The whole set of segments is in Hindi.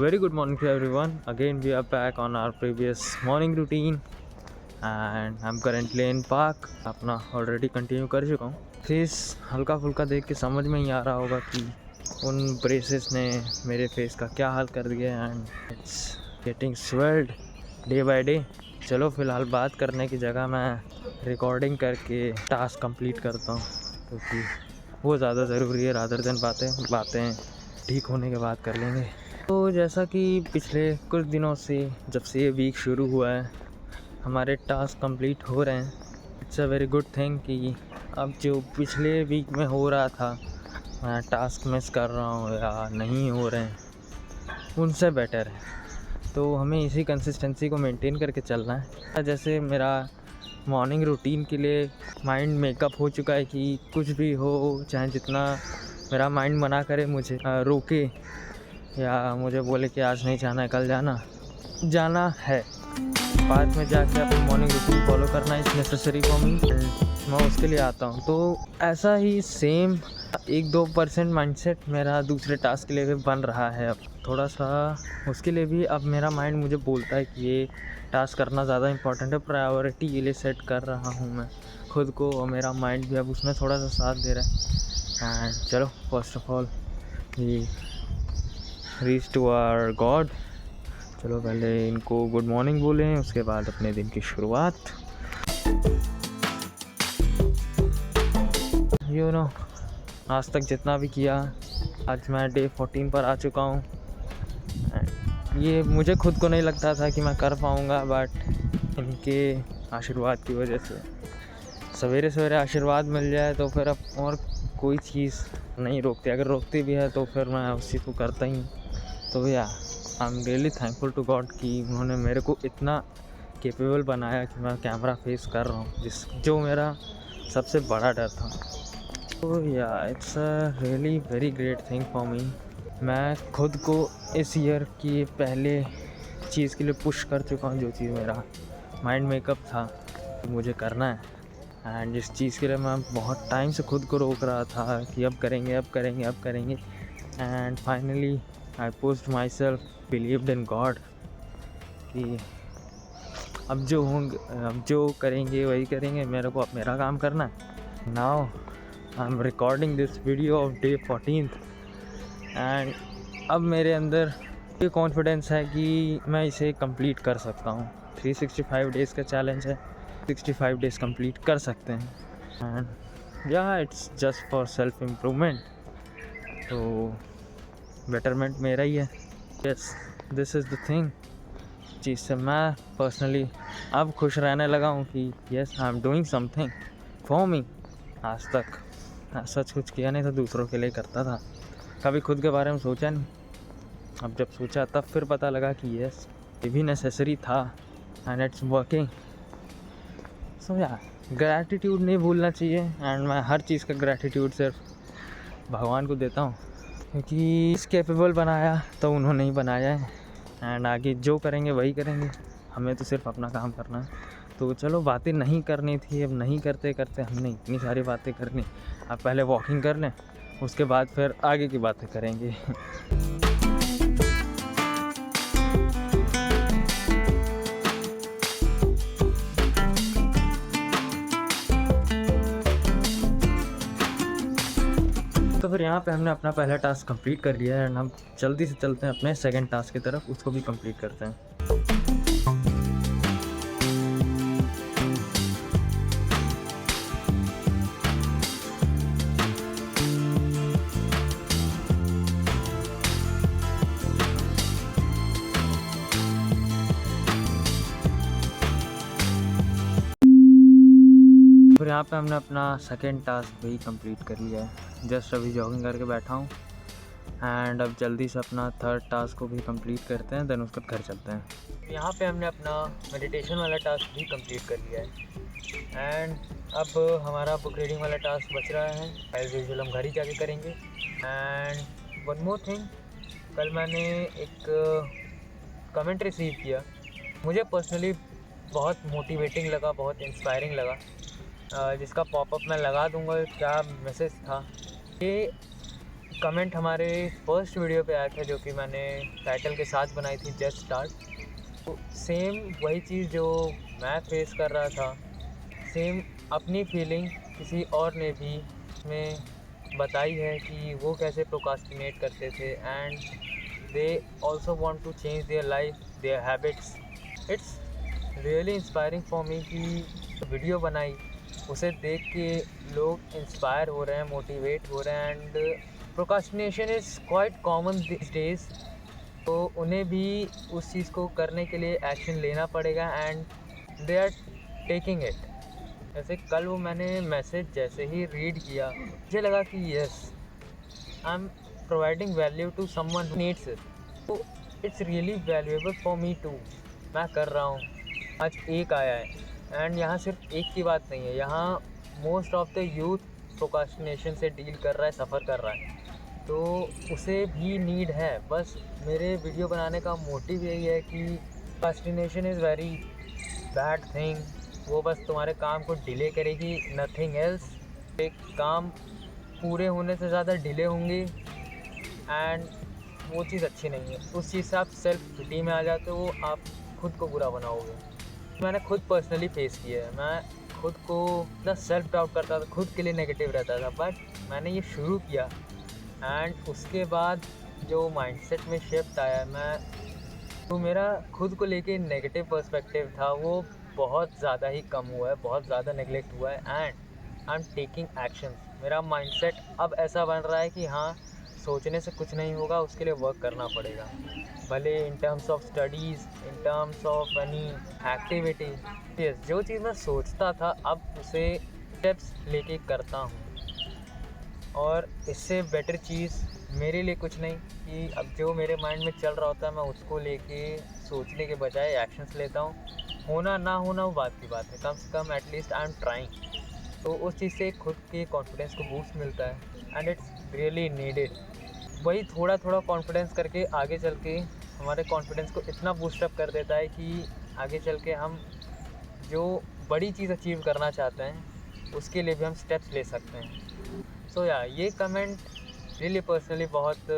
very good morning to everyone. Again, we are back on our previous morning routine and I'm currently in park. अपना ऑलरेडी कंटिन्यू कर चुका हूँ। फेस हल्का फुल्का देख के समझ में ही आ रहा होगा कि उन ब्रेसेस ने मेरे फेस का क्या हाल कर दिया and it's getting swelled day by day. चलो फिलहाल बात करने की जगह मैं रिकॉर्डिंग करके टास्क कंप्लीट करता हूँ क्योंकि वो ज़्यादा ज़रूरी है रादर देन बातें ठीक होने के बाद कर लेंगे। तो जैसा कि पिछले कुछ दिनों से जब से ये वीक शुरू हुआ है हमारे टास्क कंप्लीट हो रहे हैं। It's a very good thing कि अब जो पिछले वीक में हो रहा था मैं टास्क मिस कर रहा हूँ या नहीं हो रहे हैं उनसे बेटर है। तो हमें इसी कंसिस्टेंसी को मेंटेन करके चलना है। जैसे मेरा मॉर्निंग रूटीन के लिए माइंड मेकअप हो चुका है कि कुछ भी हो चाहे जितना मेरा माइंड मना करे मुझे रोके या मुझे बोले कि आज नहीं जाना है कल जाना है पार्क में जाके अपनी मॉर्निंग रूटीन फॉलो करना इज़ नेसेसरी फॉर मी। मैं उसके लिए आता हूँ। तो ऐसा ही सेम 1-2% माइंडसेट मेरा दूसरे टास्क के लिए भी बन रहा है। अब थोड़ा सा उसके लिए भी अब मेरा माइंड मुझे बोलता है कि ये टास्क करना ज़्यादा इंपॉर्टेंट है, प्रायोरिटी ये लिए सेट कर रहा हूँ मैं खुद को और मेरा माइंड भी अब उसमें थोड़ा सा साथ दे रहा है। एंड चलो फर्स्ट ऑफ ऑल ये रीच टू आवर गॉड। चलो पहले इनको गुड मॉर्निंग बोलें उसके बाद अपने दिन की शुरुआत। यू नो आज तक जितना भी किया आज मैं डे 14 पर आ चुका हूँ। ये मुझे खुद को नहीं लगता था कि मैं कर पाऊँगा बट इनके आशीर्वाद की वजह से सवेरे सवेरे आशीर्वाद मिल जाए तो फिर अब और कोई चीज़ नहीं रोकती। अगर रोकती भी है तो फिर मैं उस चीज़ को करता ही। तो yeah I am really thankful to God कि उन्होंने मेरे को इतना कैपेबल बनाया कि मैं कैमरा फेस कर रहा हूँ जो मेरा सबसे बड़ा डर था। तो या it's a really very great thing for मी। मैं खुद को इस ईयर की पहले चीज़ के लिए पुश कर चुका हूँ जो चीज़ मेरा माइंड मेकअप था मुझे करना है एंड जिस चीज़ के लिए मैं बहुत टाइम से खुद को रोक रहा था कि अब करेंगे and finally I pushed my self believed in God कि अब जो करेंगे वही करेंगे, मेरे को अब मेरा काम करना है। Now I am recording this video of day 14 and अब मेरे अंदर ये कॉन्फिडेंस है कि मैं इसे कंप्लीट कर सकता हूँ। 365 डेज़ का चैलेंज है, 65 डेज़ कंप्लीट कर सकते हैं एंड या it's just for self improvement. तो बेटरमेंट मेरा ही है। Yes this is the thing जिससे मैं पर्सनली अब खुश रहने लगा हूँ कि yes I am doing something for me. आज तक सच कुछ किया नहीं था, दूसरों के लिए करता था, कभी खुद के बारे में सोचा नहीं। अब जब सोचा तब फिर पता लगा कि यस ये भी नेसेसरी था एंड इट्स वर्किंग। सो या ग्रैटिट्यूड नहीं भूलना चाहिए एंड मैं हर चीज़ का ग्रैटिट्यूड सिर्फ भगवान को देता हूँ क्योंकि इस कैपेबल बनाया तो उन्होंने ही बनाया है एंड आगे जो करेंगे वही करेंगे, हमें तो सिर्फ अपना काम करना है। तो चलो बातें नहीं करनी थी, अब नहीं करते करते हमने इतनी सारी बातें करनी। अब पहले वॉकिंग कर लें उसके बाद फिर आगे की बातें करेंगे। तो फिर यहाँ पे हमने अपना पहला टास्क कंप्लीट कर लिया है एंड हम जल्दी से चलते हैं अपने सेकंड टास्क की तरफ, उसको भी कंप्लीट करते हैं। फिर यहाँ पे हमने अपना सेकंड टास्क भी कंप्लीट कर लिया है। जस्ट अभी जॉगिंग करके बैठा हूँ एंड अब जल्दी से अपना थर्ड टास्क को भी कंप्लीट करते हैं, देन उसके बाद घर चलते हैं। यहाँ पे हमने अपना मेडिटेशन वाला टास्क भी कंप्लीट कर लिया है एंड अब हमारा बुक रीडिंग वाला टास्क बच रहा है। एज यूजुअल हम घर ही जाके करेंगे। एंड वन मोर थिंग, कल मैंने एक कमेंट रिसीव किया, मुझे पर्सनली बहुत मोटिवेटिंग लगा, बहुत इंस्पायरिंग लगा, जिसका पॉपअप मैं लगा दूंगा। क्या मैसेज था कि कमेंट हमारे फर्स्ट वीडियो पे आया था जो कि मैंने टाइटल के साथ बनाई थी जस्ट स्टार्ट। तो सेम वही चीज़ जो मैं फेस कर रहा था, सेम अपनी फीलिंग किसी और ने भी में बताई है कि वो कैसे प्रोकास्टिनेट करते थे and they also want to change their life, their habits. It's really inspiring for me कि वीडियो बनाई, उसे देख के लोग इंस्पायर हो रहे हैं, मोटिवेट हो रहे हैं and procrastination is quite common this days. तो उन्हें भी उस चीज़ को करने के लिए एक्शन लेना पड़ेगा and they are taking it. जैसे कल वो मैंने मैसेज जैसे ही रीड किया, मुझे लगा कि yes, I am providing value to someone who needs it. तो it's really valuable for me too. मैं कर रहा हूँ, आज एक आया है एंड यहाँ सिर्फ एक की बात नहीं है, यहाँ most of the youth procrastination से डील कर रहा है, सफ़र कर रहा है। तो उसे भी नीड है। बस मेरे वीडियो बनाने का मोटिव यही है कि procrastination is very bad thing. वो बस तुम्हारे काम को डिले करेगी, नथिंग एल्स। एक काम पूरे होने से ज़्यादा डिले होंगी एंड वो चीज़ अच्छी नहीं है। उस चीज़ से आप सेल्फ पिटी में आ जाते हो, आप खुद को बुरा बनाओगे। मैंने खुद पर्सनली फेस किया है। मैं खुद को इतना सेल्फ डाउट करता था, खुद के लिए नेगेटिव रहता था, बट मैंने ये शुरू किया एंड उसके बाद जो माइंडसेट में शिफ्ट आया, तो मेरा खुद को लेके नेगेटिव पर्सपेक्टिव था वो बहुत ज़्यादा ही कम हुआ है, बहुत ज़्यादा नेगलेक्ट हुआ है and I am taking action. मेरा माइंडसेट अब ऐसा बन रहा है कि हाँ, सोचने से कुछ नहीं होगा, उसके लिए वर्क करना पड़ेगा। भले in terms of studies, in terms of any activity, yes, जो चीज़ मैं सोचता था अब उसे स्टेप्स लेके करता हूँ। और इससे बेटर चीज़ मेरे लिए कुछ नहीं कि अब जो मेरे माइंड में चल रहा होता है मैं उसको लेके सोचने के बजाय एक्शंस लेता हूँ। होना ना होना वो बात की बात है, कम से कम एटलीस्ट आई एम ट्राइंग। तो उस चीज़ से खुद के कॉन्फिडेंस को बूस्ट मिलता है एंड इट्स रियली नीडेड। वही थोड़ा थोड़ा कॉन्फिडेंस करके आगे चल के हमारे कॉन्फिडेंस को इतना बूस्टअप कर देता है कि आगे चल के हम जो बड़ी चीज़ अचीव करना चाहते हैं उसके लिए भी हम स्टेप्स ले सकते हैं। सो या ये कमेंट रियली पर्सनली बहुत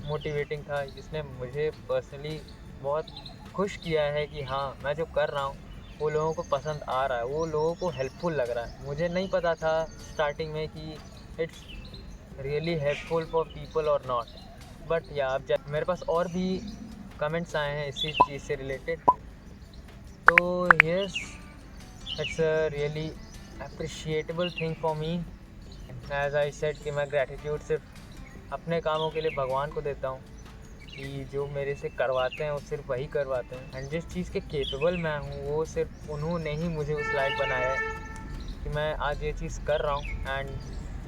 मोटिवेटिंग था, जिसने मुझे पर्सनली बहुत खुश किया है कि हाँ, मैं जो कर रहा हूँ वो लोगों को पसंद आ रहा है, वो लोगों को हेल्पफुल लग रहा है। मुझे नहीं पता था स्टार्टिंग में कि it's really helpful for people और नॉट, बट या अब जब मेरे पास और भी कमेंट्स आए हैं इसी चीज़ से रिलेटेड, तो yes, it's a really appreciatable thing for me. As I said कि मैं ग्रैटिट्यूड सिर्फ अपने कामों के लिए भगवान को देता हूँ कि जो मेरे से करवाते हैं वो सिर्फ वही करवाते हैं एंड जिस चीज़ के केपेबल मैं हूँ वो सिर्फ उन्होंने ही मुझे उस लायक बनाया है कि मैं आज ये चीज़ कर रहा हूँ एंड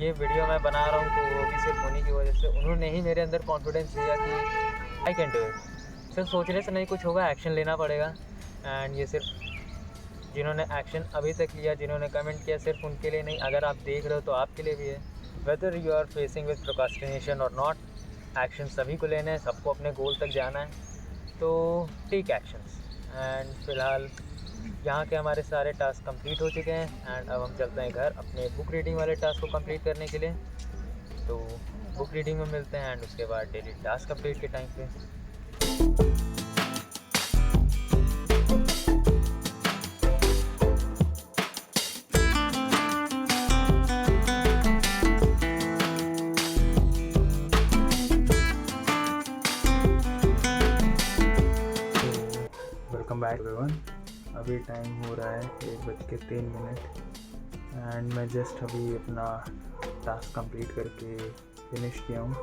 ये वीडियो मैं बना रहा हूँ। तो वो भी सिर्फ उन्हीं की वजह से, उन्होंने ही मेरे अंदर कॉन्फिडेंस दिया कि आई कैन डू इट। सिर्फ सोचने से नहीं कुछ होगा, एक्शन लेना पड़ेगा एंड ये सिर्फ जिन्होंने एक्शन अभी तक लिया, जिन्होंने कमेंट किया, सिर्फ उनके लिए नहीं, अगर आप देख रहे हो तो आपके लिए भी है। Whether you are facing with procrastination और नॉट, एक्शन सभी को लेना है, सबको अपने गोल तक जाना है, तो टेक एक्शंस। एंड फ़िलहाल यहाँ के हमारे सारे टास्क कंप्लीट हो चुके हैं एंड अब हम चलते हैं घर अपने बुक रीडिंग वाले टास्क को कंप्लीट करने के लिए। तो बुक रीडिंग में मिलते हैं एंड उसके बाद डेली टास्क अपडेट के टाइम पे। Welcome back everyone. अभी टाइम हो रहा है 1:03 एंड मैं जस्ट अभी अपना टास्क कंप्लीट करके फिनिश किया हूँ।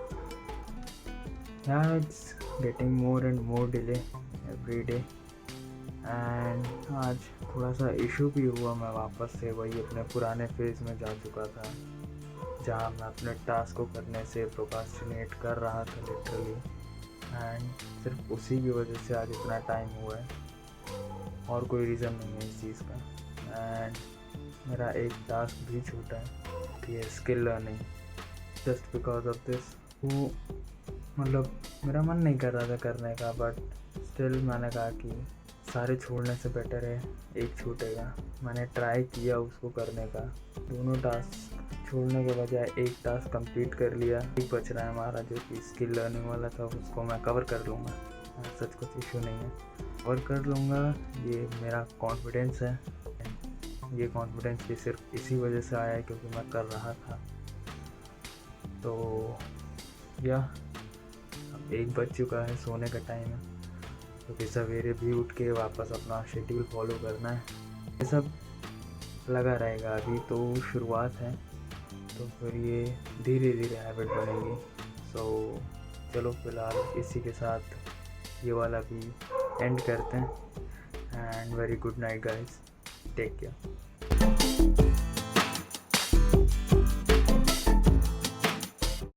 It's getting more and more delay every day and आज थोड़ा सा इशू भी हुआ। मैं वापस से वही अपने पुराने फेज़ में जा चुका था जहाँ मैं अपने टास्क को करने से प्रोकास्टिनेट कर रहा था लिटरली, एंड सिर्फ उसी की वजह से आज इतना टाइम हुआ है और कोई रीज़न नहीं है इस चीज़ का। एंड मेरा एक टास्क भी छूटा है कि है skill learning, just because of this. वो मतलब मेरा मन नहीं कर रहा था करने का, बट स्टिल मैंने कहा कि सारे छोड़ने से बेटर है एक छूटेगा। मैंने ट्राई किया उसको करने का, दोनों टास्क छोड़ने के बजाय एक टास्क कंप्लीट कर लिया। एक बच रहा है हमारा जो कि स्किल लर्निंग वाला था, उसको मैं कवर कर लूँगा। सच कुछ इशू नहीं है, कवर कर लूँगा। ये मेरा कॉन्फिडेंस है। ये कॉन्फिडेंस भी सिर्फ इसी वजह से आया है क्योंकि मैं कर रहा था। तो या अब 1 बज चुका है, सोने का टाइम है, क्योंकि सवेरे भी उठ के वापस अपना शेड्यूल फॉलो करना है। ये सब लगा रहेगा। अभी तो शुरुआत है, तो फिर ये धीरे धीरे हैबिट बनेगी। सो चलो फिलहाल इसी के साथ ये वाला भी एंड करते हैं। And very good night guys, take care.